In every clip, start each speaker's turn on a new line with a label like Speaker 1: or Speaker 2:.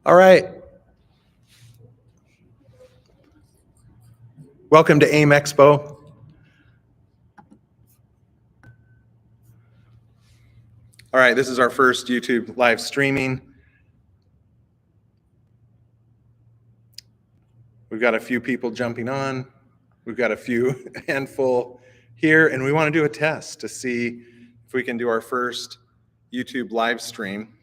Speaker 1: All right. Welcome to AIM Expo. All right, this is our first YouTube live streaming. We've got a few people jumping on. We've got a handful here, and we want to do a test to see if we can do our first YouTube live stream.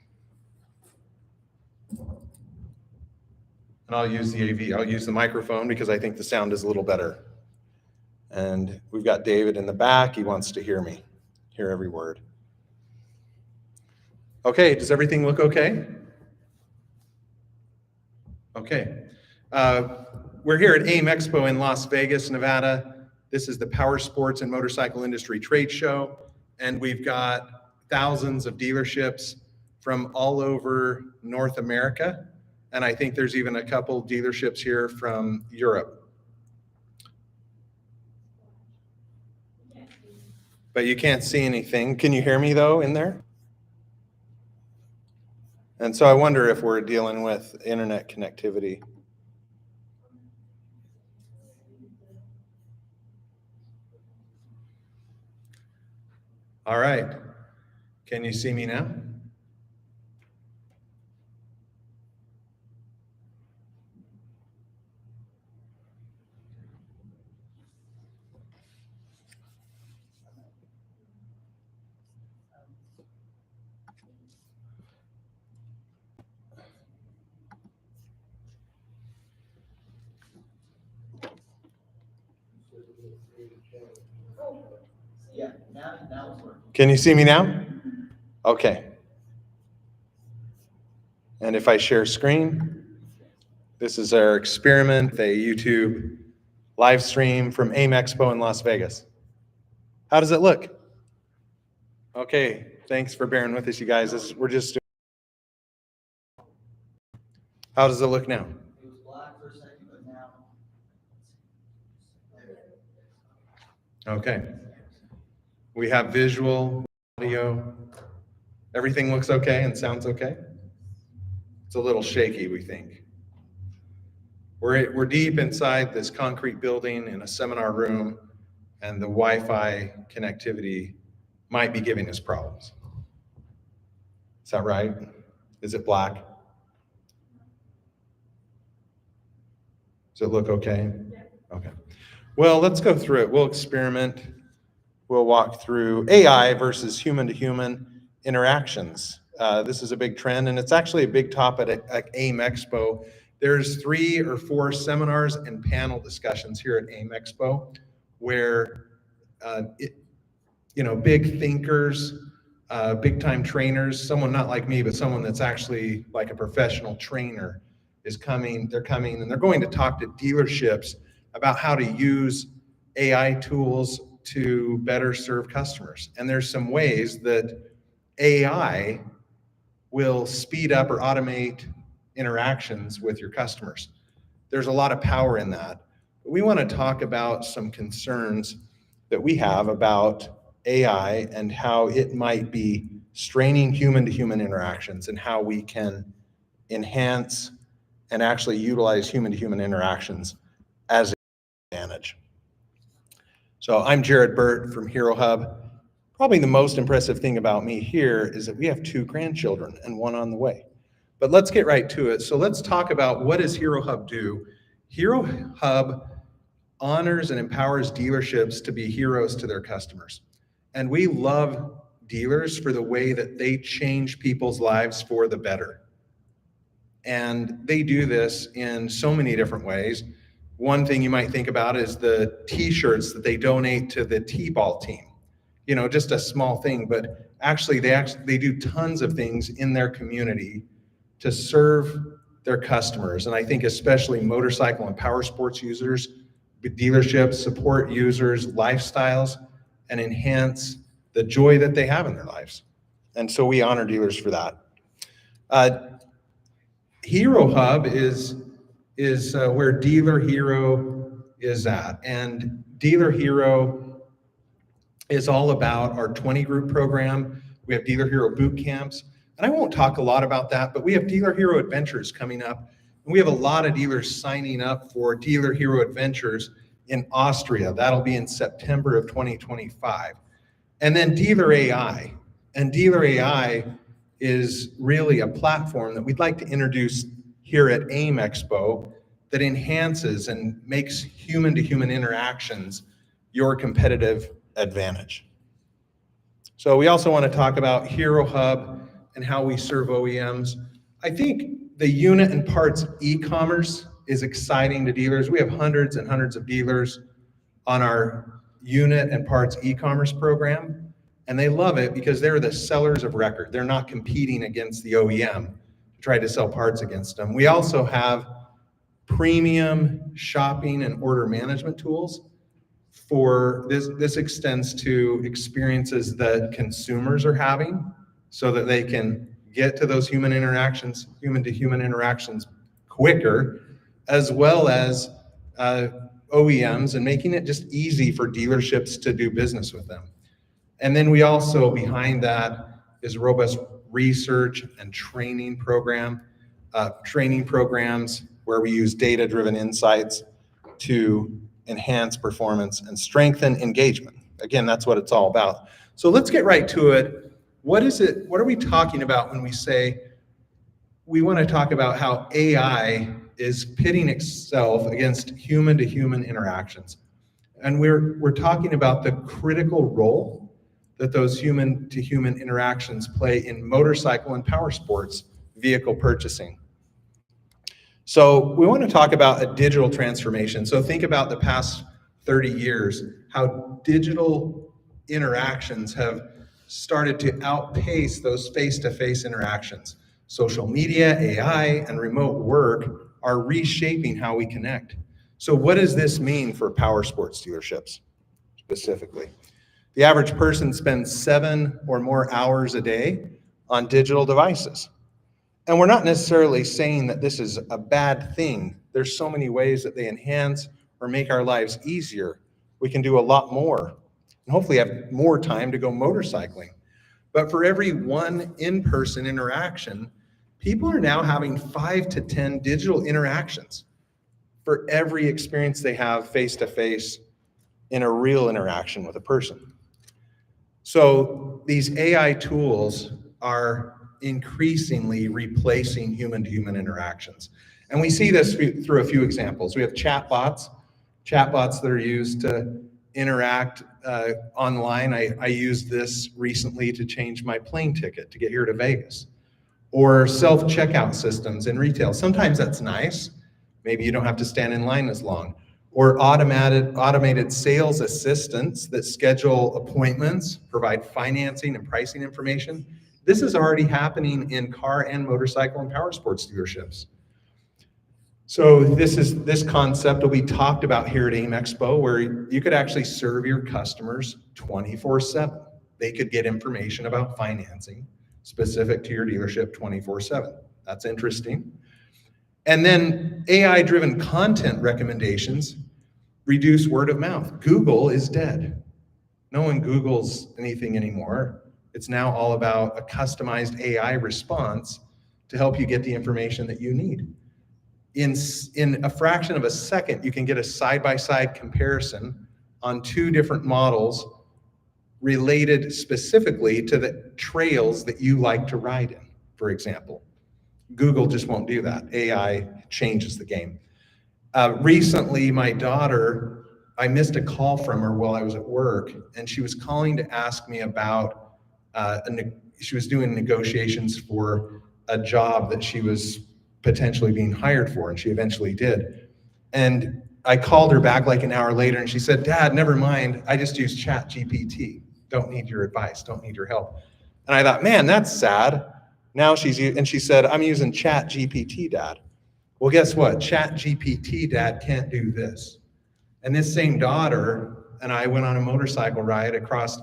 Speaker 1: And I'll use the AV. I'll use the microphone because I think the sound is a little better. And we've got David in the back. He wants to hear me, hear every word. Okay, does everything look okay? Okay. We're here at AIM Expo in Las Vegas, Nevada. This is the Power Sports and Motorcycle Industry Trade Show, and we've got thousands of dealerships from all over North America, and I think there's even a couple dealerships here from Europe. But you can't see anything. Can you hear me though in there? And so I wonder if we're dealing with internet connectivity. All right. Can you see me now?
Speaker 2: Yeah, now it's working.
Speaker 1: Can you see me now? Okay. And if I share screen, this is our experiment, a YouTube live stream from AIM Expo in Las Vegas. How does it look? Okay, thanks for bearing with us, you guys. We're just doing. How does it look now?
Speaker 2: It was black for a second, but now.
Speaker 1: Okay. We have visual, audio. Everything looks okay and sounds okay? It's a little shaky, we think. We're deep inside this concrete building in a seminar room, and the Wi-Fi connectivity might be giving us problems. Is that right? Is it black? Does it look okay? Yeah. Okay. Well, let's go through it. We'll experiment. We'll walk through AI versus human-to-human interactions. This is a big trend, and it's actually a big topic at AIM Expo. There's 3 or 4 seminars and panel discussions here at AIM Expo where big thinkers, big-time trainers, someone not like me, but someone that's actually like a professional trainer is coming. They're coming, and they're going to talk to dealerships about how to use AI tools to better serve customers. And there's some ways that AI will speed up or automate interactions with your customers. There's a lot of power in that. But we want to talk about some concerns that we have about AI and how it might be straining human-to-human interactions and how we can enhance and actually utilize human-to-human interactions as an advantage. So I'm Jared Burt from Hero Hub. Probably the most impressive thing about me here is that we have 2 grandchildren and 1 on the way. But let's get right to it. So let's talk about, what does Hero Hub do? Hero Hub honors and empowers dealerships to be heroes to their customers. And we love dealers for the way that they change people's lives for the better. And they do this in so many different ways. One thing you might think about is the t-shirts that they donate to the t-ball team. Just a small thing, but actually they do tons of things in their community to serve their customers. And I think especially motorcycle and power sports users, dealerships support users' lifestyles and enhance the joy that they have in their lives. And so we honor dealers for that. Hero Hub is where Dealer Hero is at. And Dealer Hero is all about our 20 group program. We have Dealer Hero boot camps. And I won't talk a lot about that, but we have Dealer Hero Adventures coming up. And we have a lot of dealers signing up for Dealer Hero Adventures in Austria. That'll be in September of 2025. And then Dealer AI. And Dealer AI is really a platform that we'd like to introduce here at AIM Expo that enhances and makes human-to-human interactions your competitive advantage. So we also want to talk about Hero Hub and how we serve OEMs. I think the unit and parts e-commerce is exciting to dealers. We have hundreds and hundreds of dealers on our unit and parts e-commerce program, and they love it because they're the sellers of record. They're not competing against the OEM to try to sell parts against them. We also have premium shopping and order management tools for this. This extends to experiences that consumers are having so that they can get to those human interactions, human to human interactions quicker, as well as OEMs, and making it just easy for dealerships to do business with them. And then we also, behind that, is a robust research and training program, training programs where we use data-driven insights to enhance performance and strengthen engagement. Again, that's what it's all about. So let's get right to it. What are we talking about when we say we want to talk about how AI is pitting itself against human-to-human interactions? And we're talking about the critical role that those human-to-human interactions play in motorcycle and power sports vehicle purchasing. So we want to talk about a digital transformation. So think about the past 30 years, how digital interactions have started to outpace those face-to-face interactions. Social media, AI, and remote work are reshaping how we connect. So what does this mean for power sports dealerships specifically? The average person spends 7 or more hours a day on digital devices. And we're not necessarily saying that this is a bad thing. There's so many ways that they enhance or make our lives easier. We can do a lot more and hopefully have more time to go motorcycling. But for every one in-person interaction, people are now having 5 to 10 digital interactions for every experience they have face-to-face in a real interaction with a person. So these AI tools are increasingly replacing human-to-human interactions. And we see this through a few examples. We have chatbots that are used to interact online. I used this recently to change my plane ticket to get here to Vegas. Or self-checkout systems in retail. Sometimes that's nice. Maybe you don't have to stand in line as long. Or automated sales assistants that schedule appointments, provide financing and pricing information. This is already happening in car and motorcycle and power sports dealerships. So this concept will be talked about here at AIM Expo, where you could actually serve your customers 24/7. They could get information about financing specific to your dealership 24/7. That's interesting. And then AI-driven content recommendations reduce word of mouth. Google is dead. No one Googles anything anymore. It's now all about a customized AI response to help you get the information that you need. In a fraction of a second, you can get a side-by-side comparison on 2 different models related specifically to the trails that you like to ride in, for example. Google just won't do that. AI changes the game. Recently, my daughter, I missed a call from her while I was at work, and she was calling to ask me about, she was doing negotiations for a job that she was potentially being hired for, and she eventually did. And I called her back like an hour later, and she said, "Dad, never mind. I just use ChatGPT. Don't need your advice. Don't need your help." And I thought, man, that's sad. Now and she said, "I'm using ChatGPT, Dad." Well, guess what? ChatGPT, Dad, can't do this. And this same daughter and I went on a motorcycle ride across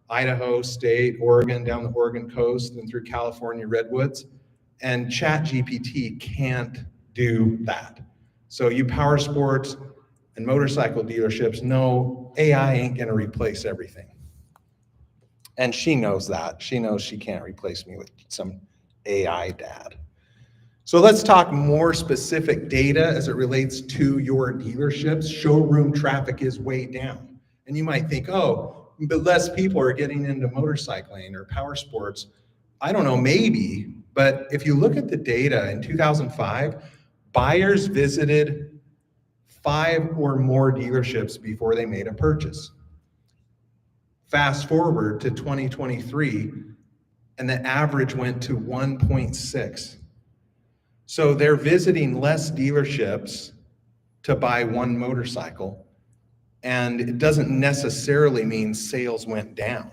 Speaker 1: Idaho State, Oregon, down the Oregon coast, and through California redwoods. And ChatGPT can't do that. So you power sports and motorcycle dealerships know AI ain't gonna replace everything. And she knows that. She knows she can't replace me with some AI dad. So let's talk more specific data as it relates to your dealerships. Showroom traffic is way down. And you might think, oh, but less people are getting into motorcycling or power sports. I don't know, maybe, but if you look at the data in 2005, buyers visited 5 or more dealerships before they made a purchase. Fast forward to 2023, and the average went to 1.6. So they're visiting less dealerships to buy one motorcycle, and it doesn't necessarily mean sales went down.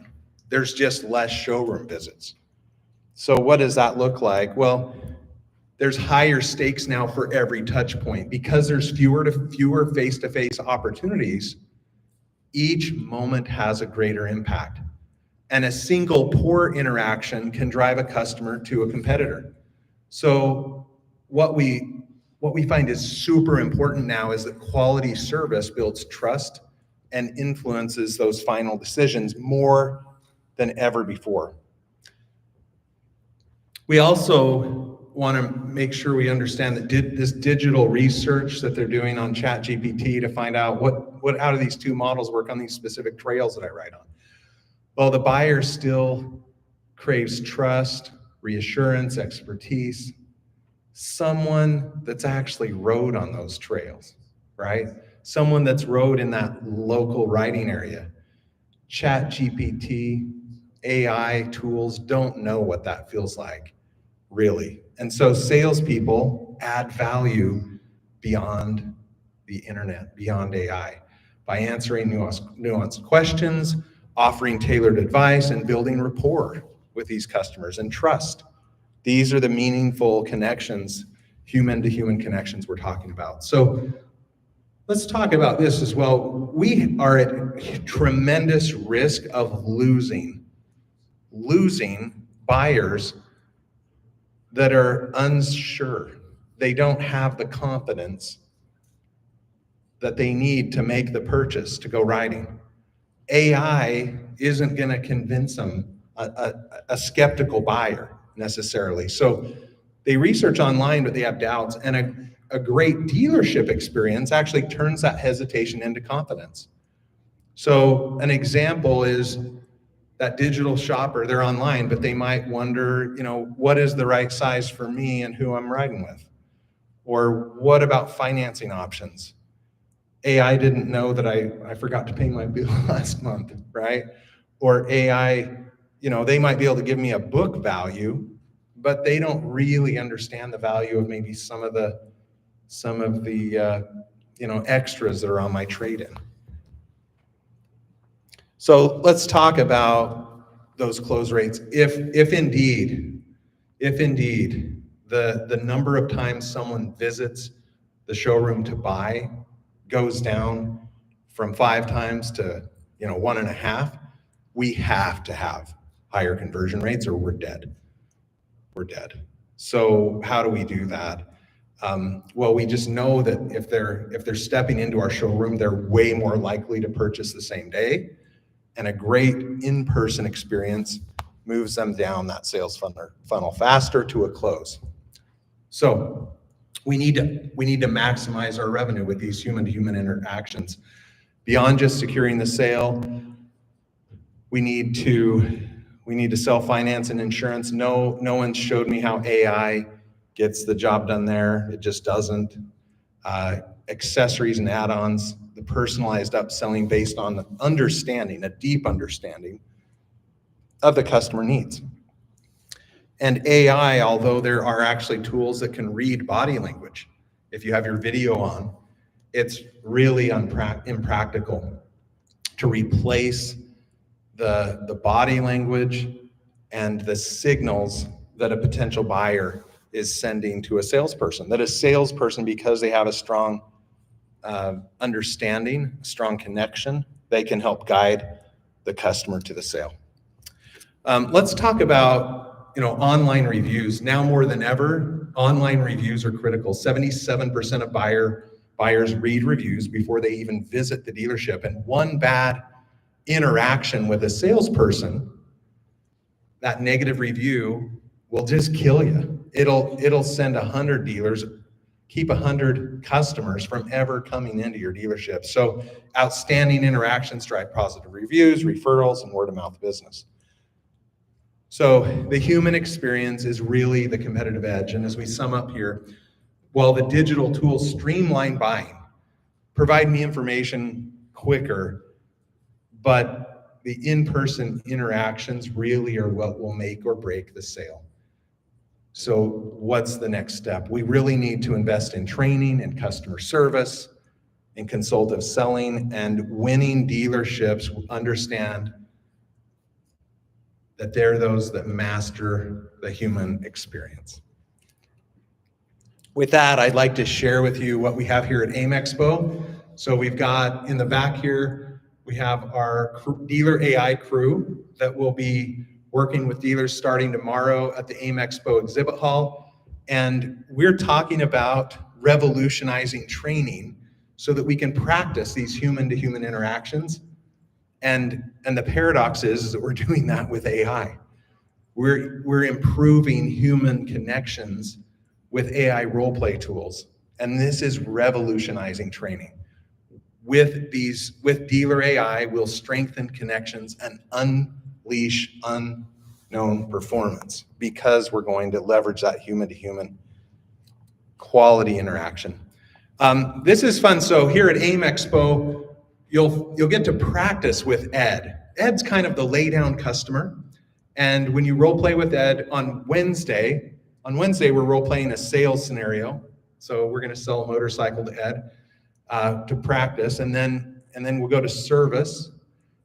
Speaker 1: There's just less showroom visits. So what does that look like? Well, there's higher stakes now for every touch point because there's fewer face-to-face opportunities. Each moment has a greater impact, and a single poor interaction can drive a customer to a competitor. So what we find is super important now is that quality service builds trust and influences those final decisions more than ever before. We also want to make sure we understand that this digital research that they're doing on ChatGPT to find out how do these two models work on these specific trails that I ride on. Well, the buyer still craves trust, reassurance, expertise, someone that's actually rode on those trails, right? Someone that's rode in that local riding area. ChatGPT, AI tools don't know what that feels like, really. And so salespeople add value beyond the internet, beyond AI, by answering nuanced questions, offering tailored advice, and building rapport with these customers and trust. These are the meaningful connections, human-to-human connections we're talking about. So let's talk about this as well. We are at tremendous risk of losing buyers that are unsure. They don't have the confidence that they need to make the purchase to go riding. AI isn't going to convince them, a skeptical buyer necessarily. So they research online, but they have doubts. And a great dealership experience actually turns that hesitation into confidence. So an example is that digital shopper, they're online, but they might wonder, what is the right size for me and who I'm riding with? Or what about financing options? AI didn't know that I forgot to pay my bill last month, right? Or AI, they might be able to give me a book value, but they don't really understand the value of maybe some of the extras that are on my trade-in. So let's talk about those close rates. If indeed the number of times someone visits the showroom to buy goes down from 5 times to 1.5, we have to have higher conversion rates or we're dead. So how do we do that? Well, we just know that if they're stepping into our showroom, they're way more likely to purchase the same day, and a great in-person experience moves them down that sales funnel faster to a close. So we need to maximize our revenue with these human-to-human interactions. Beyond just securing the sale, we need to sell finance and insurance. No one showed me how AI gets the job done there. It just doesn't. Accessories and add-ons, the personalized upselling based on a deep understanding of the customer needs. And AI, although there are actually tools that can read body language, if you have your video on, it's really impractical to replace the body language and the signals that a potential buyer is sending to a salesperson. That a salesperson, because they have a strong understanding, strong connection, they can help guide the customer to the sale. Let's talk about online reviews. Now more than ever, online reviews are critical. 77% of buyers read reviews before they even visit the dealership, and one bad interaction with a salesperson, that negative review will just kill you. It'll send 100 dealers, keep 100 customers from ever coming into your dealership. So outstanding interactions drive positive reviews, referrals, and word of mouth business. So the human experience is really the competitive edge. And as we sum up here, while the digital tools streamline buying, provide me information quicker, but the in-person interactions really are what will make or break the sale. So what's the next step? We really need to invest in training and customer service, in consultative selling, and winning dealerships understand that they're those that master the human experience. With that, I'd like to share with you what we have here at AIM Expo. So we've got in the back here, we have our dealer AI crew that will be working with dealers starting tomorrow at the AIM Expo exhibit hall. And we're talking about revolutionizing training so that we can practice these human-to-human interactions. And the paradox is that we're doing that with AI. We're improving human connections with AI role play tools. And this is revolutionizing training. With dealer AI, we'll strengthen connections and unleash unknown performance because we're going to leverage that human-to-human quality interaction. This is fun. So here at AIM Expo, you'll get to practice with Ed. Ed's kind of the lay down customer. And when you role play with Ed on Wednesday we're role playing a sales scenario. So we're going to sell a motorcycle to Ed to practice, and then we'll go to service,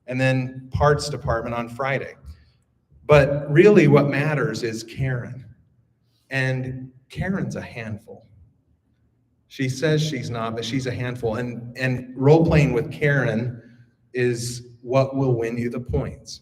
Speaker 1: and then parts department on Friday. But really, what matters is Karen, and Karen's a handful. She says she's not, but she's a handful. And role playing with Karen is what will win you the points.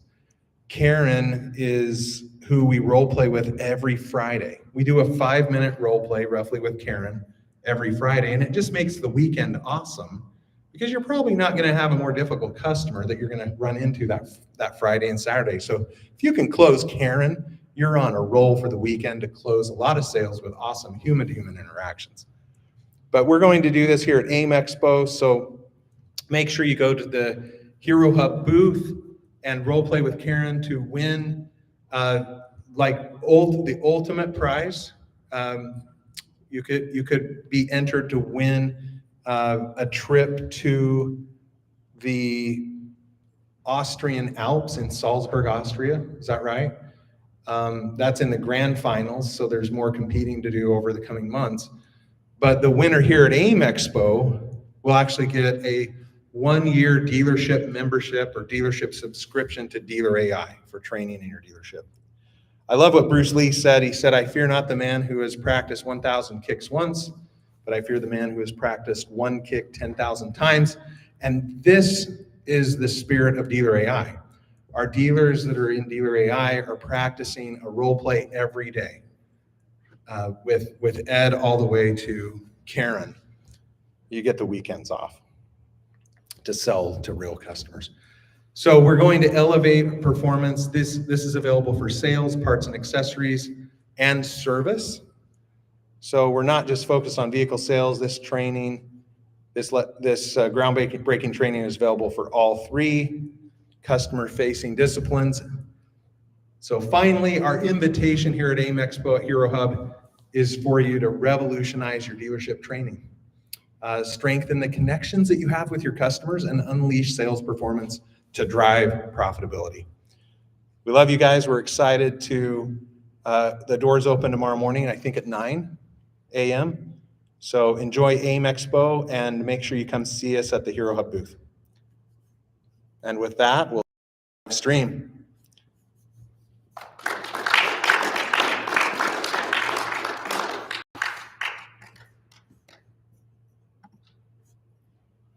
Speaker 1: Karen is who we role play with every Friday. We do a 5-minute role play roughly with Karen every Friday, and it just makes the weekend awesome because you're probably not going to have a more difficult customer that you're going to run into that Friday and Saturday. So if you can close Karen, you're on a roll for the weekend to close a lot of sales with awesome human-to-human interactions. But we're going to do this here at AIM Expo, so make sure you go to the Hero Hub booth and role play with Karen to win the ultimate prize. You could be entered to win a trip to the Austrian Alps in Salzburg, Austria. Is that right? That's in the grand finals, so there's more competing to do over the coming months. But the winner here at AIM Expo will actually get a 1-year dealership membership or dealership subscription to Dealer AI for training in your dealership. I love what Bruce Lee said. He said, "I fear not the man who has practiced 1,000 kicks once, but I fear the man who has practiced one kick 10,000 times." And this is the spirit of Dealer AI. Our dealers that are in Dealer AI are practicing a role play every day with Ed all the way to Karen. You get the weekends off to sell to real customers. So we're going to elevate performance. This is available for sales, parts and accessories, and service. So we're not just focused on vehicle sales. This training, this groundbreaking training is available for all 3 customer-facing disciplines. So finally, our invitation here at AIM Expo at Hero Hub is for you to revolutionize your dealership training. Strengthen the connections that you have with your customers and unleash sales performance to drive profitability. We love you guys. We're excited to, the doors open tomorrow morning, I think at 9 a.m. So enjoy AIM Expo and make sure you come see us at the Hero Hub booth. And with that, we'll stream.